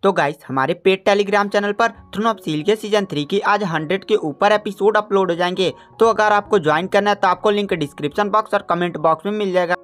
तो गाइस हमारे paid Telegram channel पर थ्रोन ऑफ स्टील के सीजन 3 की आज 100 के ऊपर एपिसोड अपलोड हो जाएंगे। तो अगर आपको ज्वाइन करना है तो आपको लिंक डिस्क्रिप्शन बॉक्स और कमेंट बॉक्स में मिल जाएगा।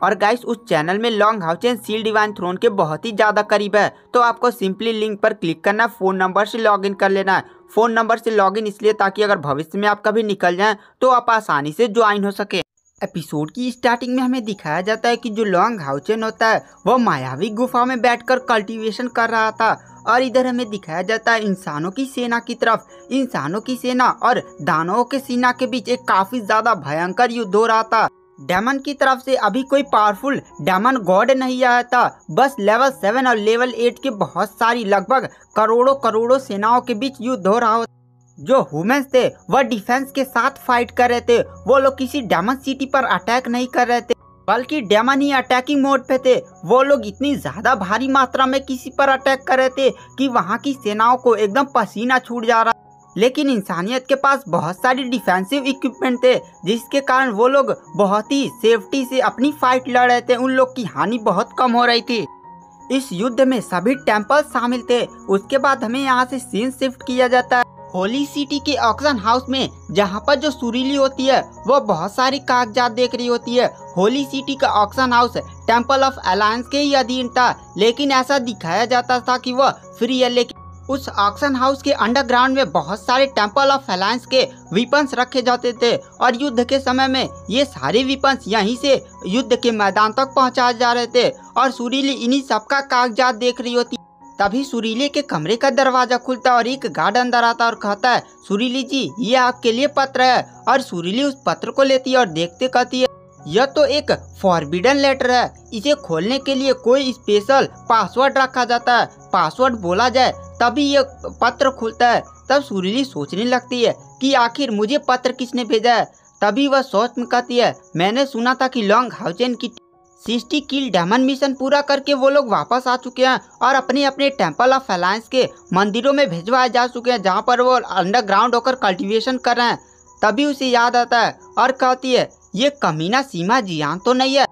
और गाइस उस चैनल में long house and seal divine throne के बहुत ही ज़्यादा करीब है। तो आपको सिंपली लिंक पर क्लिक करना है, फ़ोन नंबर से लॉगिन कर लेना है। फ़ोन नंबर से लॉगिन इसलिए ताकि अगर भविष्य में आप कभी निकल जाएं तो आप आसानी से ज्वाइन हो सके। एपिसोड की स्टार्टिंग में हमें दिखाया जाता है कि जो लॉन्ग हाउचेन होता है वह मायावी गुफा में बैठकर कल्टीवेशन कर रहा था। और इधर हमें दिखाया जाता है इंसानों की सेना की तरफ। इंसानों की सेना और दानवों के सेना के बीच एक काफी ज्यादा भयंकर युद्ध हो रहा था। डेमन की तरफ से अभी कोई पावरफुल डेमन गॉड नहीं आया था, बस लेवल 7 और लेवल 8 के बहुत सारी लगभग करोड़ों सेनाओं के बीच युद्ध हो रहा होता। जो ह्यूमंस थे वह डिफेंस के साथ फाइट कर रहे थे। वो लोग किसी डेमन सिटी पर अटैक नहीं कर रहे थे, बल्कि डेमन ही अटैकिंग मोड पे थे। वो लोग इतनी ज्यादा भारी मात्रा में किसी पर अटैक कर रहे थे कि वहाँ की सेनाओं को एकदम पसीना छूट जा रहा। लेकिन इंसानियत के पास बहुत सारी डिफेंसिव इक्विपमेंट थे, जिसके कारण वो लोग बहुत ही सेफ्टी से अपनी फाइट लड़ रहे थे। उन लोग की हानि बहुत कम हो रही थी। इस युद्ध में सभी टेम्पल शामिल थे। उसके बाद हमें यहाँ से सीन शिफ्ट किया जाता है होली सिटी के ऑक्शन हाउस में, जहाँ पर जो सुरीली होती है वो बहुत सारी कागजात देख रही होती है। होली सिटी का auction house temple of alliance के ही अधीन था, लेकिन ऐसा दिखाया जाता था कि वह फ्री है। लेकिन उस ऑक्शन हाउस के अंडरग्राउंड में बहुत सारे टेम्पल ऑफ अलायंस के वीपन्स रखे जाते थे और युद्ध के समय में ये सारे वीपन्स यहीं से युद्ध के मैदान तक पहुंचाए जा रहे थे। और सुरीली इन्हीं सबका कागजात देख रही होती। तभी सुरीली के कमरे का दरवाजा खुलता है और एक गार्ड अंदर आता है और कहता है, सुरीली जी ये आपके लिए पत्र है। और सुरीली उस पत्र को लेती है और देखते कहती है, यह तो एक फॉरबिडन लेटर है, इसे खोलने के लिए कोई स्पेशल पासवर्ड रखा जाता है। पासवर्ड बोला जाए तभी ये पत्र खुलता है। तब सुरीली सोचने लगती है कि आखिर मुझे पत्र किसने भेजा है। तभी वह सोच में कहती है, मैंने सुना था कि लॉन्ग हाउचेन की 60 किल डेमन मिशन पूरा करके वो लोग वापस आ चुके हैं और अपने अपने टेम्पल ऑफ अलायंस के मंदिरों में भिजवाए जा चुके हैं, जहाँ पर वो अंडरग्राउंड होकर कल्टीवेशन कर रहे हैं। तभी उसे याद आता है और कहती है, ये कमीना सीमा जियान तो नहीं है।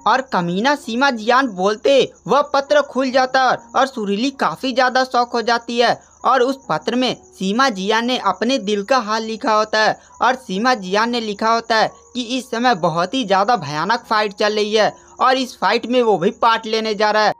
और कमीना सीमा जियान बोलते वह पत्र खुल जाता है और सुरीली काफी ज्यादा शौक हो जाती है। और उस पत्र में सीमा जियान ने अपने दिल का हाल लिखा होता है। और सीमा जियान ने लिखा होता है कि इस समय बहुत ही ज्यादा भयानक फाइट चल रही है और इस फाइट में वो भी पार्ट लेने जा रहा है।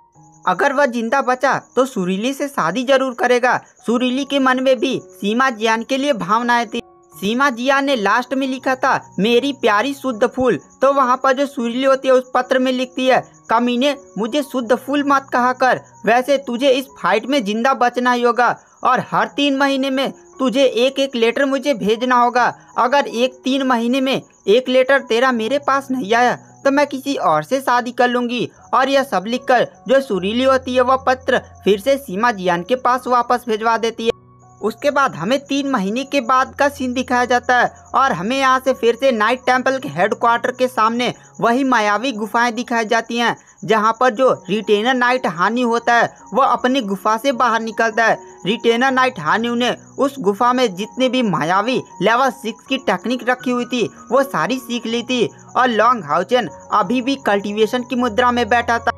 अगर वह जिंदा बचा तो सुरीली से शादी जरूर करेगा। सुरीली के मन में भी सीमा जियान के लिए भावनाएं थी। सीमा जियान ने लास्ट में लिखा था, मेरी प्यारी शुद्ध फूल। तो वहाँ पर जो सुरीली होती है उस पत्र में लिखती है, कमीने मुझे शुद्ध फूल मत कहा कर, वैसे तुझे इस फाइट में जिंदा बचना ही होगा और हर 3 महीने में तुझे एक लेटर मुझे भेजना होगा। अगर 3 महीने में एक लेटर तेरा मेरे पास नहीं आया तो मैं किसी और से शादी कर लूंगी। और यह सब लिखकर जो सुरीली होती है वह पत्र फिर से सीमा जियान के पास वापस भिजवा देती है। उसके बाद हमें 3 महीने के बाद का सीन दिखाया जाता है और हमें यहाँ से फिर से नाइट टेम्पल के हेडक्वार्टर के सामने वही मायावी गुफाएं दिखाई जाती हैं, जहाँ पर जो रिटेनर नाइट हानि होता है वह अपनी गुफा से बाहर निकलता है। रिटेनर नाइट हानि ने उस गुफा में जितने भी मायावी लेवल 6 की टेक्निक रखी हुई थी वो सारी सीख ली थी। और लॉन्ग हाउचेन अभी भी कल्टीवेशन की मुद्रा में बैठा था।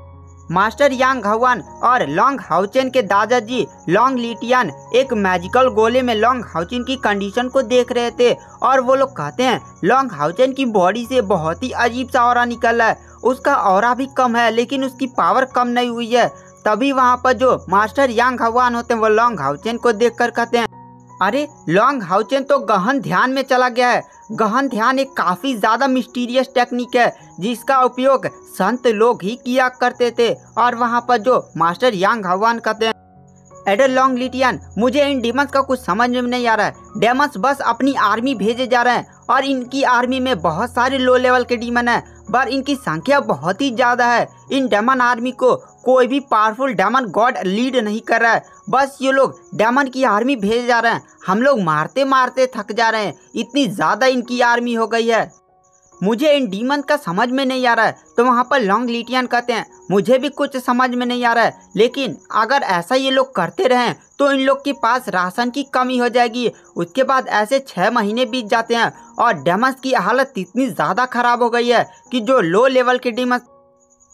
मास्टर यांग हवान और लॉन्ग हाउचेन के दादाजी लॉन्ग लिटियन एक मैजिकल गोले में लॉन्ग हाउचेन की कंडीशन को देख रहे थे। और वो लोग कहते हैं, लॉन्ग हाउचेन की बॉडी से बहुत ही अजीब सा ऑरा निकल रहा है। उसका ऑरा भी कम है लेकिन उसकी पावर कम नहीं हुई है। तभी वहाँ पर जो मास्टर यांग हवान होते हैं वो लॉन्ग हाउचेन को देख कर कहते हैं, अरे लॉन्ग हाउचेन तो गहन ध्यान में चला गया है। गहन ध्यान एक काफी ज्यादा मिस्टीरियस टेक्निक है जिसका उपयोग संत लोग ही किया करते थे। और वहाँ पर जो मास्टर यांग हवान कहते हैं, एडर लॉन्ग लिटियन मुझे इन डेमन्स का कुछ समझ में नहीं आ रहा है। डेमन्स बस अपनी आर्मी भेजे जा रहे हैं और इनकी आर्मी में बहुत सारे लो लेवल के डीमन हैं, पर इनकी संख्या बहुत ही ज्यादा है। इन डेमन आर्मी को कोई भी पावरफुल डेमन गॉड लीड नहीं कर रहा है, बस ये लोग डेमन की आर्मी भेज जा रहे हैं। हम लोग मारते मारते थक जा रहे हैं, इतनी ज्यादा इनकी आर्मी हो गई है, मुझे इन डीमन का समझ में नहीं आ रहा है। तो वहाँ पर लॉन्ग लिटियन कहते हैं, मुझे भी कुछ समझ में नहीं आ रहा है, लेकिन अगर ऐसा ये लोग करते रहें तो इन लोग के पास राशन की कमी हो जाएगी। उसके बाद ऐसे 6 महीने बीत जाते हैं और डेमन्स की हालत इतनी ज़्यादा खराब हो गई है कि जो लो लेवल के डेमन्स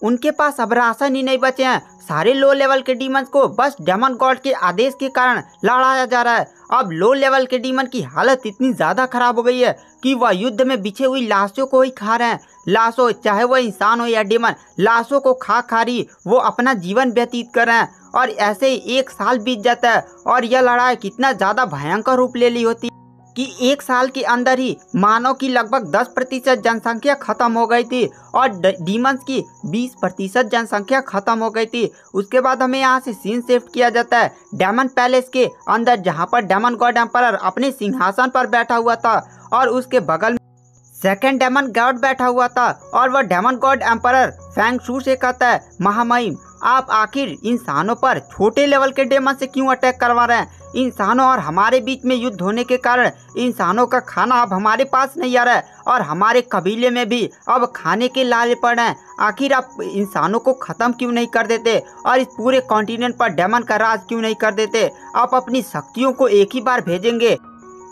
उनके पास अब राशन ही नहीं बचे हैं। सारे लो लेवल के डीमंस को बस डेमन गॉड के आदेश के कारण लड़ाया जा रहा है। अब लो लेवल के डीमन की हालत इतनी ज़्यादा खराब हो गई है कि वह युद्ध में बिछे हुई लाशों को ही खा रहे हैं। लाशों, चाहे वह इंसान हो या डेमन, लाशों को खा रही वो अपना जीवन व्यतीत कर रहे हैं। और ऐसे ही 1 साल बीत जाता है और यह लड़ाई कितना ज़्यादा भयंकर रूप ले ली होती कि 1 साल के अंदर ही मानव की लगभग 10% जनसंख्या खत्म हो गई थी और डीमंस की 20% जनसंख्या खत्म हो गई थी। उसके बाद हमें यहाँ से सीन शिफ्ट किया जाता है डेमन पैलेस के अंदर, जहाँ पर डेमन गॉड एम्परर अपने सिंहासन पर बैठा हुआ था और उसके बगल में सेकंड डेमन गॉड बैठा हुआ था। और वह डेमन गॉड एम्परर फेंग शू से कहता है, महामहिम, आप आखिर इंसानों पर छोटे लेवल के डेमन से क्यों अटैक करवा रहे हैं? इंसानों और हमारे बीच में युद्ध होने के कारण इंसानों का खाना अब हमारे पास नहीं आ रहा है और हमारे कबीले में भी अब खाने के लाले पड़ रहे हैं। आखिर आप इंसानों को ख़त्म क्यों नहीं कर देते और इस पूरे कॉन्टिनेंट पर डेमन का राज क्यों नहीं कर देते? आप अपनी शक्तियों को एक ही बार भेजेंगे,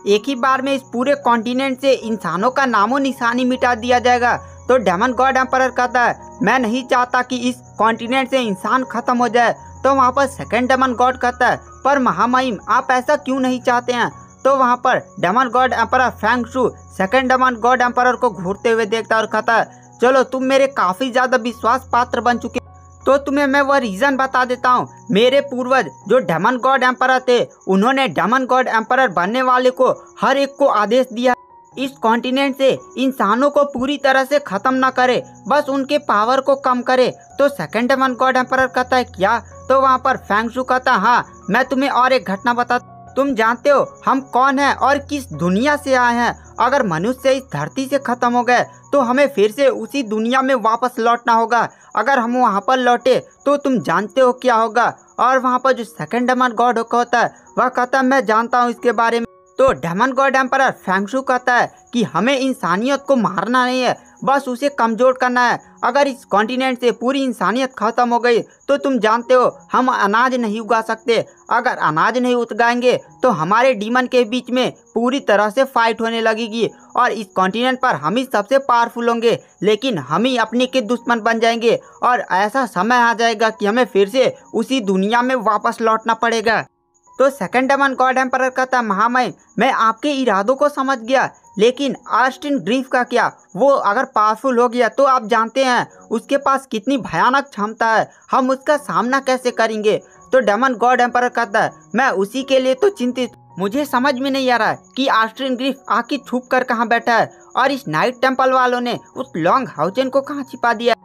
एक ही बार में इस पूरे कॉन्टिनेंट से इंसानों का नामो निशानी मिटा दिया जाएगा। तो डेमन गॉड एम्परर कहता है, मैं नहीं चाहता कि इस कॉन्टिनेंट से इंसान खत्म हो जाए। तो वहाँ पर सेकंड डेमन गॉड कहता है, पर महामहिम, आप ऐसा क्यों नहीं चाहते हैं? तो वहाँ पर डेमन गॉड एम्परर फेंग शू सेकंड डेमन गॉड एम्परर को घूरते हुए देखता है और कहता है, चलो तुम मेरे काफ़ी ज़्यादा विश्वास पात्र बन चुके, तो तुम्हें मैं वह रीज़न बता देता हूँ। मेरे पूर्वज जो डेमन गॉड एम्परर थे, उन्होंने डेमन गॉड एम्परर बनने वाले को हर एक को आदेश दिया, इस कॉन्टिनेंट से इंसानों को पूरी तरह से ख़त्म ना करे, बस उनके पावर को कम करे। तो सेकंड डेमन गॉड एम्परर कहता है, क्या? तो वहाँ पर फेंग शू कहता है, हाँ, मैं तुम्हें और एक घटना बता, तुम जानते हो हम कौन हैं और किस दुनिया से आए हैं? अगर मनुष्य इस धरती से खत्म हो गए तो हमें फिर से उसी दुनिया में वापस लौटना होगा। अगर हम वहाँ पर लौटे तो तुम जानते हो क्या होगा? और वहाँ पर जो सेकंड डेमन गॉड होता है वह कहता है, मैं जानता हूँ इसके बारे में। तो डेमन गॉड एम्परर फेंग शू कहता है कि हमें इंसानियत को मारना नहीं है, बस उसे कमज़ोर करना है। अगर इस कॉन्टिनेंट से पूरी इंसानियत ख़त्म हो गई तो तुम जानते हो हम अनाज नहीं उगा सकते। अगर अनाज नहीं उगाएंगे तो हमारे डीमन के बीच में पूरी तरह से फाइट होने लगेगी और इस कॉन्टिनेंट पर हम ही सबसे पावरफुल होंगे, लेकिन हम ही अपने के दुश्मन बन जाएंगे और ऐसा समय आ जाएगा कि हमें फिर से उसी दुनिया में वापस लौटना पड़ेगा। तो सेकंड डेमन गॉड एम्परर कहता, महामहिम, मैं आपके इरादों को समझ गया, लेकिन ऑस्टिन ग्रीफ का क्या? वो अगर पावरफुल हो गया तो आप जानते हैं उसके पास कितनी भयानक क्षमता है, हम उसका सामना कैसे करेंगे? तो डेमन गॉड एम्परर कहता है, मैं उसी के लिए तो चिंतित, मुझे समझ में नहीं आ रहा है कि ऑस्टिन ग्रीफ आखिर छुप कर कहाँ बैठा है और इस नाइट टेम्पल वालों ने उस लॉन्ग हाउचेन को कहाँ छिपा दिया।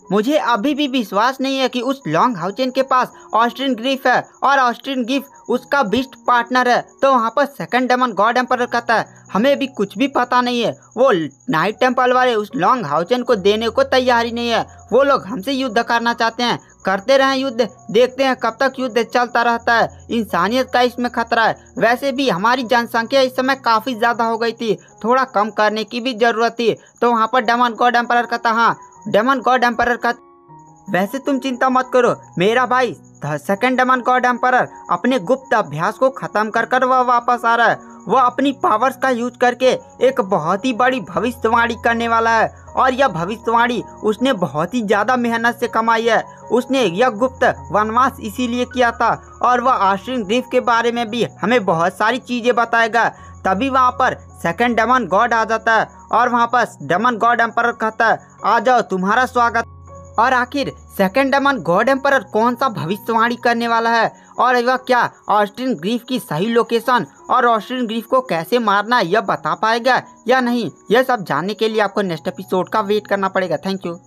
मुझे अभी भी विश्वास नहीं है कि उस लॉन्ग हाउचेन के पास ऑस्टिन ग्रीफ है और ऑस्टिन ग्रीफ उसका बेस्ट पार्टनर है। तो वहाँ पर सेकंड डेमन गॉड एम्परर कहता है, हमें भी कुछ भी पता नहीं है, वो नाइट टेम्पल वाले उस लॉन्ग हाउचेन को देने को तैयार ही नहीं है, वो लोग हमसे युद्ध करना चाहते हैं, करते रहें युद्ध, देखते हैं कब तक युद्ध चलता रहता है, इंसानियत का इसमें खतरा है। वैसे भी हमारी जनसंख्या इस समय काफ़ी ज़्यादा हो गई थी, थोड़ा कम करने की भी ज़रूरत थी। तो वहाँ पर डेमन गॉड एम्परर कहता, हाँ, डेमन गॉड एम्परर का, वैसे तुम चिंता मत करो, मेरा भाई सेकंड डेमन गॉड एम्परर अपने गुप्त अभ्यास को खत्म कर वह वापस आ रहा है। वह अपनी पावर्स का यूज करके एक बहुत ही बड़ी भविष्यवाणी करने वाला है और यह भविष्यवाणी उसने बहुत ही ज़्यादा मेहनत से कमाई है। उसने यह गुप्त वनवास इसीलिए किया था और वह ऑस्टिन ग्रीफ के बारे में भी हमें बहुत सारी चीज़ें बताएगा। तभी वहाँ पर सेकंड डेमन गॉड आ जाता है और वहाँ पर डेमन गॉड एम्परर कहता है, आ जाओ, तुम्हारा स्वागत। और आखिर सेकंड डेमन गॉड एम्परर कौन सा भविष्यवाणी करने वाला है और वह क्या ऑस्टिन ग्रीफ की सही लोकेशन और ऑस्टिन ग्रीफ को कैसे मारना यह बता पाएगा या नहीं, यह सब जानने के लिए आपको नेक्स्ट एपिसोड का वेट करना पड़ेगा। Thank you.